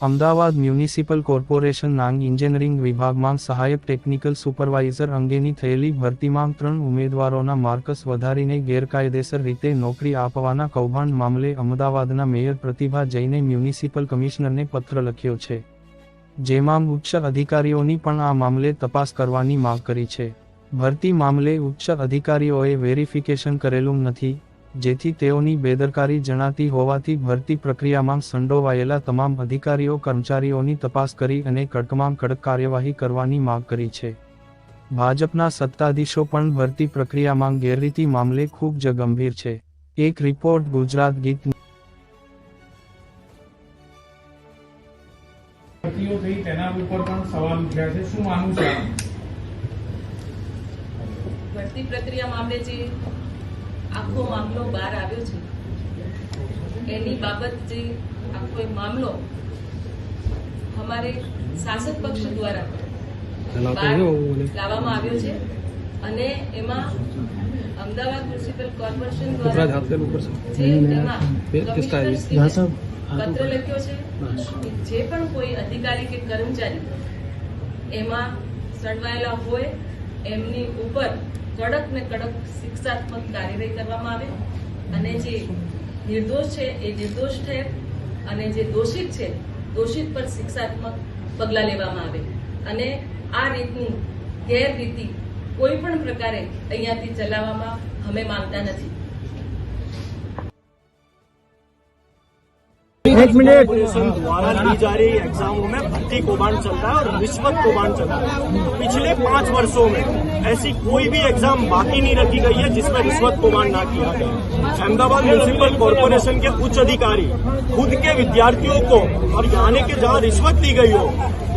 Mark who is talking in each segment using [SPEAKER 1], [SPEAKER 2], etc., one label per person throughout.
[SPEAKER 1] Ahmedabad municipal corporation નાંગ engineering વિભાગમાં સહાયક technical supervisor અંગેની થયેલી ભરતીમાં 3 ઉમેદવારોના માર્કસ વધારીને ગેરકાયદેસર રીતે નોકરી આપવાના કૌભાંડ મામલે અમદાવાદના મેયર પ્રતિભા જૈને મ્યુનિસિપલ કમિશનરને પત્ર લખ્યો છે, જેમાં ઉચ્ચ અધિકારીઓની પણ આ મામલે તપાસ કરવાની માંગ કરી છે. ભરતી મામલે ઉચ્ચ અધિકારીઓએ વેરિફિકેશન કરેલું નથી, જેથી તેઓની બેદરકારી જણાતી હોવાથી ભરતી પ્રક્રિયામાં સંડોવાયેલા તમામ અધિકારીઓ કર્મચારીઓની તપાસ કરી અને કડકમાં કડક કાર્યવાહી કરવાની માંગ કરી છે. ભાજપના સત્તાધીશો પણ ભરતી પ્રક્રિયામાં ગેરરીતિ મામલે ખૂબ જ ગંભીર છે. એક રિપોર્ટ ગુજરાત ગીત.
[SPEAKER 2] તેના ઉપર પણ સવાલ ઉઠ્યા છે, શું માનવું છે?
[SPEAKER 3] ભરતી પ્રક્રિયા મામલે જે આખો મામલો બહાર આવ્યો છે, એની બાબત જે આખો મામલો અમારે શાસક પક્ષ દ્વારા લાવવામાં આવ્યો છે અને એમાં અમદાવાદ મ્યુનિસિપલ કોર્પોરેશન દ્વારા જે એમાં પત્ર લખ્યો છે કે જે પણ કોઈ અધિકારી કે કર્મચારી એમાં સંડવાયેલા હોય એમની ઉપર કડક ને કડક શિક્ષાત્મક કાર્યવાહી કરવામાં આવે અને જે નિર્દોષ છે એ નિર્દોષ ઠેર અને જે દોષિત છે દોષિત પર શિક્ષાત્મક પગલાં લેવામાં આવે અને આ રીતની ગેરરીતિ કોઈ પણ પ્રકારે અહીંયાથી ચલાવવામાં અમે માંગતા નથી.
[SPEAKER 4] एक मिनट द्वारा ली जा रही एग्जामों में भर्ती कौभांड चल रहा है और रिश्वत कौभांड चल रहा है. पिछले 5 वर्षों में ऐसी कोई भी एग्जाम बाकी नहीं रखी गई है जिसमें रिश्वत कौभांड ना किया गया. अहमदाबाद म्युनिसिपल कॉर्पोरेशन के उच्च अधिकारी खुद के विद्यार्थियों को और आने के जहां रिश्वत ली गई हो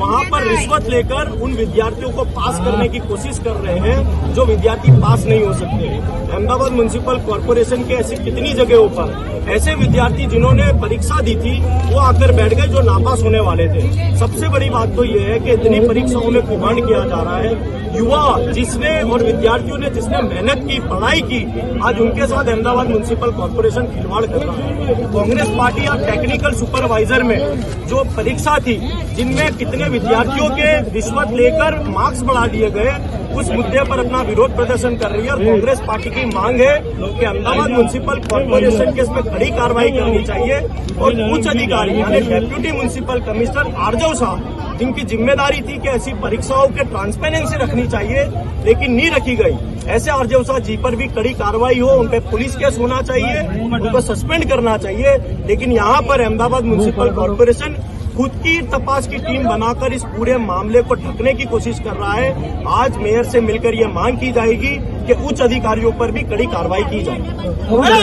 [SPEAKER 4] वहां पर रिश्वत लेकर उन विद्यार्थियों को पास करने की कोशिश कर रहे हैं जो विद्यार्थी पास नहीं हो सकते. अहमदाबाद म्युनिसिपल कॉर्पोरेशन के ऐसी कितनी जगहों पर ऐसे विद्यार्थी जिन्होंने परीक्षा दी थी वो आकर बैठ गए जो नापास होने वाले थे. सबसे बड़ी बात तो ये है कि इतनी परीक्षाओं में कौभांड किया जा रहा है. युवा जिसने और विद्यार्थियों ने जिसने मेहनत की, पढ़ाई की, आज उनके साथ अहमदाबाद म्युनिसिपल कॉर्पोरेशन खिलवाड़ कर रहा है. कांग्रेस पार्टी और टेक्निकल सुपरवाइजर में जो परीक्षा थी जिनमें कितने विद्यार्थियों के रिश्वत लेकर मार्क्स बढ़ा दिए गए, उस मुद्दे पर अपना विरोध प्रदर्शन कर रही है. और कांग्रेस पार्टी की मांग है कि अहमदाबाद म्युनिसिपल कॉर्पोरेशन के इसमें कड़ी कार्रवाई करनी चाहिए और उच्च अधिकारी यानी डेप्यूटी म्युनिसिपल कमिश्नर आरजव साहब जिनकी जिम्मेदारी थी कि ऐसी परीक्षाओं के ट्रांसपेरेंसी रखनी चाहिए लेकिन नहीं रखी गई, ऐसे आरजव साहब जी पर भी कड़ी कार्रवाई हो. उन पर पुलिस केस होना चाहिए, उनको सस्पेंड करना चाहिए. लेकिन यहाँ पर अहमदाबाद म्युनिसिपल कॉर्पोरेशन खुद की तपास की टीम बनाकर इस पूरे मामले को ढकने की कोशिश कर रहा है. आज मेयर से मिलकर ये मांग की जाएगी कि उच्च अधिकारियों पर भी कड़ी कार्रवाई की जाए.